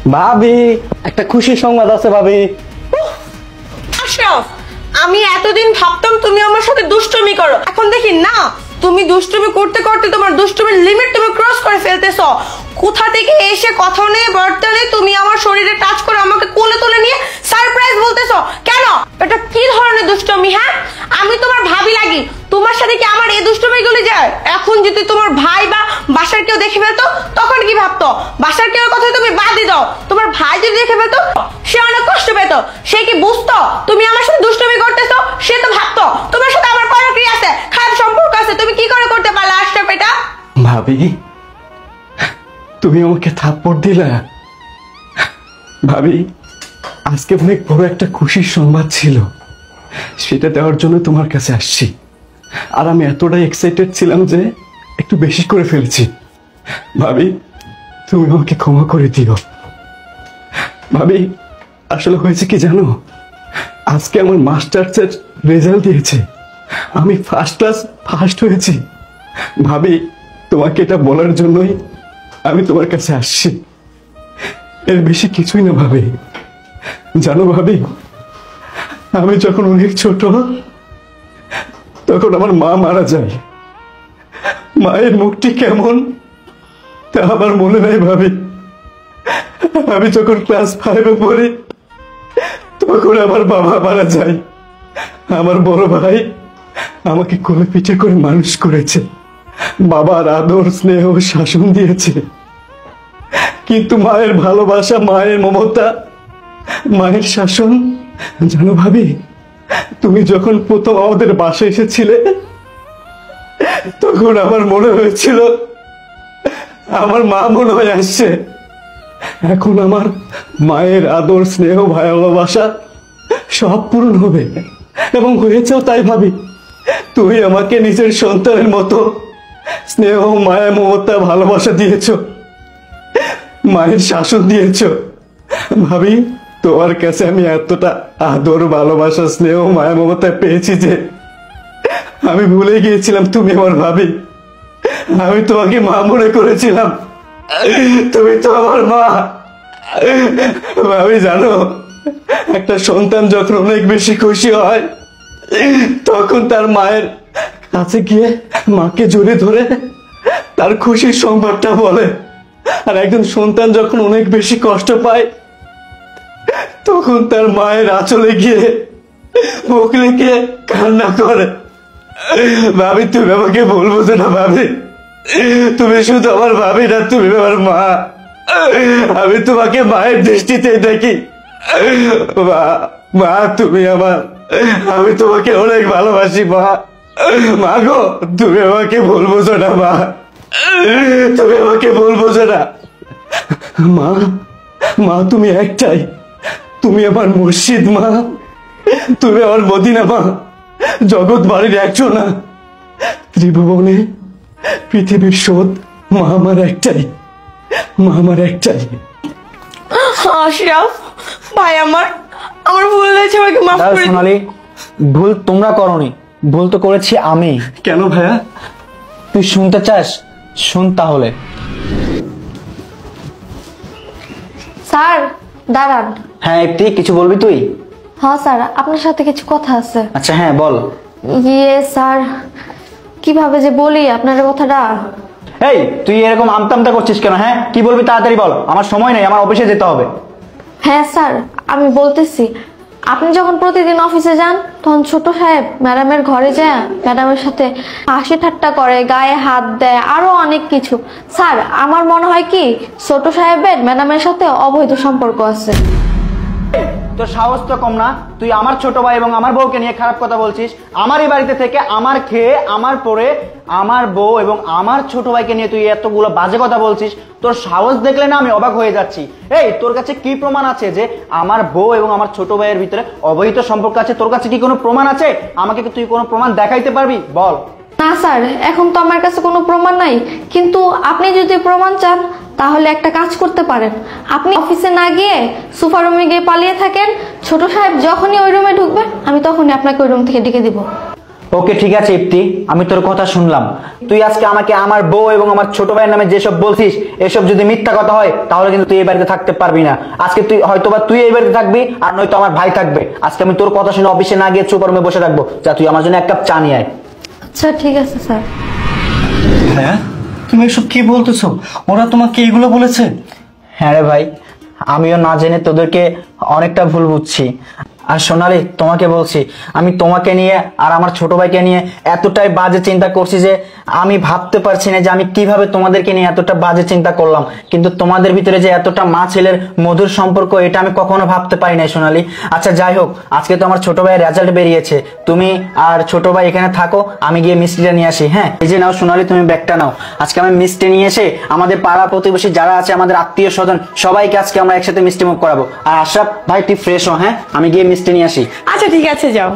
ভাবি একটা খুশি সংবাদ আছে ভাবি। আশরাফ, আমি এতদিন ভাবতাম তুমি আমার সাথে দুষ্টুমি করো, এখন দেখি না, তুমি দুষ্টুমি করতে করতে তোমার দুষ্টুমির লিমিট তুমি ক্রস করে ফেলতেছো। কোথা থেকে এসে কথা নিয়ে বর্তমানে তুমি আমার শরীরে টাচ করে আমাকে কোলে তুলে নিয়ে সারপ্রাইজ বলতেছো কেন? এটা কি ধরনের দুষ্টুমি? হ্যাঁ, আমি তোমার ভাবি লাগি, তোমার সাথে কি আমার এই দুষ্টুমি গুলি যায়? এখন যদি তোমার ভাই বা বাসার কেউ দেখে ফেলতো তখন কি ভাবতো? বাসার কেউ কথা তুমি বাদই দাও, তোমার ভাই যদি দেখে ফেলতো সে অনেক কষ্ট পেতো। সে কি বুঝতো তুমি আমার সাথে দুষ্টুমি করতেছো? সে তো ভাবতো তোমার সাথে আমার পরকীয়া আছে, খারাপ সম্পর্ক আছে। তুমি কি করে করতে পারলা আশরাফ এটা? ভাবি তুমি আমাকে থাপ্পড় দিলা। ভাবি আজকে অনেক বড় একটা খুশির সংবাদ ছিল, সেটা দেওয়ার জন্য তোমার কাছে আসছি। আর আমি এতটাই এক্সাইটেড ছিলাম যে একটু বেশি করে ফেলেছি। ভাবি তুমি আমাকে ক্ষমা করে দিও। ভাবি আসলে হয়েছে কি জানো, আজকে আমার মাস্টার্সের রেজাল্ট দিয়েছে, আমি ফার্স্ট ক্লাস ফার্স্ট হয়েছি। ভাবি তোমাকে এটা বলার জন্যই আমি তোমার কাছে আসছি, এর বেশি কিছুই না। ভাবি জানো ভাবি, আমি যখন অনেক ছোট তখন আমার মা মারা যায়। মায়ের মুখটি কেমন তা আমার মনে নাই ভাবি। আমি যখন ক্লাস 5-এ পড়ি তখন আমার বাবা মারা যায়। আমার বড় ভাই আমাকে কোলে পিঠে করে মানুষ করেছে, বাবার আদর স্নেহ শাসন দিয়েছে। কিন্তু মায়ের ভালোবাসা, মায়ের মমতা, মায়ের শাসন, জানো ভাবি, তুমি যখন প্রথম আমাদের বাসায় এসেছিলে তখন আমার মনে হয়েছিল আমার মা মনে হয় আসছে। এখন আমার মায়ের আদর স্নেহ ভালোবাসা সব পূরণ হবে, এবং হয়েছেও তাই। ভাবি তুমি আমাকে নিজের সন্তানের মতো স্নেহ মায়া মমতা ভালোবাসা দিয়েছ, মায়ের শাসন দিয়েছ। ভাবি তোমার কাছে আমি এতটা আদর ভালোবাসা স্নেহ মায়া মমতা পেয়েছি যে আমি ভুলে গিয়েছিলাম তুমি আমার ভাবি। আমি তোমাকে মা মনে করেছিলাম, তুমি তো আমার মা। ভাবি জানো, একটা সন্তান যখন অনেক বেশি খুশি হয় তখন তার মায়ের কাছে গিয়ে মাকে জড়িয়ে ধরে তার খুশির সংবাদটা বলে। আর একজন সন্তান যখন অনেক বেশি কষ্ট পায় তখন তার মায়ের আঁচলে গিয়ে মুখ লেগে কান্না করে। ভাবি তুমি আমাকে ভুল বোঝো না ভাবি, তুমি শুধু আমার ভাবি না, তুমি আমার মা। আমি তোমাকে মায়ের দৃষ্টিতে দেখি। মা তুমি আমার, আমি তোমাকে অনেক ভালোবাসি মা। মা গো তুমি আমাকে ভুল বোঝো না মা, তুমি আমাকে ভুল বোঝো না মা। মা তুমি একটাই, তুমি আমার মুর্শিদ মা, তুমি আমার মদিনা মা, জগৎ বাড়ির একজন না, ত্রিভুবনে পৃথিবীর শোধ। মা আমার একটাই, মা আমার একটাই। আশরাফ ভাই, আমার ভুল হয়েছে, আমাকে মাফ করে দিন। সোনালি, ভুল তোমরা করনি, ভুল তো করেছি আমি। কেন ভাইয়া? তুই শুনতে চাস? শুন তাহলে। স্যার দাঁড়ান। হ্যাঁ ইপ্তি, কিছু বলবি তুই? হ্যাঁ স্যার, আপনার সাথে কিছু কথা আছে। আচ্ছা হ্যাঁ বল। স্যার, কিভাবে যে বলি আপনার কথাটা। এই তুই এরকম আমতামতা করছিস কেন? হ্যাঁ কি বলবি তাড়াতাড়ি বল, আমার সময় নেই, আমার অফিসে যেতে হবে। হ্যাঁ স্যার, আমি বলতেছি, আপনি যখন প্রতিদিন অফিসে যান তখন ছোট সাহেব ম্যাডামের ঘরে যায়, ম্যাডামের সাথে হাসি ঠাট্টা করে, গায়ে হাত দেয়, আরো অনেক কিছু। স্যার আমার মনে হয় কি ছোট সাহেবের ম্যাডামের সাথে অবৈধ সম্পর্ক আছে। তোর সাহস তো কম না, তুই আমার ছোট ভাই এবং আমার বউকে নিয়ে খারাপ কথা বলছিস। আমারই বাড়িতে থেকে আমার খেয়ে আমার পরে আমার বউ এবং আমার ছোট ভাইকে নিয়ে তুই এতগুলো বাজে কথা বলছিস। তোর সাহস দেখলে না আমি অবাক হয়ে যাচ্ছি। এই তোর কাছে কি প্রমাণ আছে যে আমার বউ এবং আমার ছোট ভাইয়ের ভিতরে অবৈধ সম্পর্ক আছে? তোর কাছে কি কোনো প্রমাণ আছে? আমাকে কি তুই কোনো প্রমাণ দেখাইতে পারবি? বল। না স্যার, এখন তো আমার কাছে কোনো প্রমাণ নাই, কিন্তু আপনি যদি প্রমাণ চান তাহলে একটা কাজ করতে পারেন। আপনি অফিসে না গিয়ে সোফা রুমে গিয়ে পালিয়ে থাকেন, ছোট সাহেব যখনই ওই রুমে ঢুকবে আমি তখনই আপনাকে ওই রুম থেকে ডেকে দিব। ওকে ঠিক আছে ইপ্তি, আমি তোর কথা শুনলাম। তুই আজকে আমাকে আমার বউ এবং আমার ছোট ভাইয়ের নামে যেসব বলছিস এসব যদি মিথ্যা কথা হয় তাহলে কিন্তু তুই এই বাড়িতে থাকতে পারবি না। আজকে তুই হয়তোবা তুই এই বাড়িতে থাকবি আর নয়তো আমার ভাই থাকবে। আজকে আমি তোর কথা শুনে অফিসে না গিয়ে চুপ রুমে বসে থাকবো। যা, তুই আমার জন্য এক কাপ চা নিয়ে আয়। আচ্ছা ঠিক আছে স্যার। হ্যাঁ, তুমি এসব কি বলতেছো? ওরা তোমাকে এগুলো বলেছে? হ্যাঁ রে ভাই, আমিও না জেনে তোদেরকে অনেকটা ভুল বুঝছি। আর সোনালি, তোমাকে বলছি, আমি তোমাকে নিয়ে আর আমার ছোট ভাইকে নিয়ে এতটাই বাজে চিন্তা করছি যে আমি ভাবতে পারছি না যে আমি কিভাবে তোমাদেরকে নিয়ে এতটা বাজে চিন্তা করলাম। কিন্তু তোমাদের ভিতরে যে এতটা মা ছেলের মধুর সম্পর্ক, এটা আমি কখনো ভাবতে পারি নাই সোনালি। আচ্ছা যাই হোক, আজকে তো আমার ছোট ভাইয়ের রেজাল্ট বেরিয়েছে। তুমি আর ছোট ভাই এখানে থাকো, আমি গিয়ে মিষ্টিটা নিয়ে আসি। হ্যাঁ, এই যে নাও সোনালি, তুমি ব্যাগটা নাও। আজকে আমি মিষ্টি নিয়ে এসে আমাদের পাড়া প্রতিবেশী যারা আছে, আমাদের আত্মীয় স্বজন সবাইকে আজকে আমরা একসাথে মিষ্টি মুখ করাবো। আর আশরাফ ভাই, তুই ফ্রেশ হো। হ্যাঁ, আমি গিয়ে মিষ্টি নিয়ে আসি। আচ্ছা ঠিক আছে, যাও।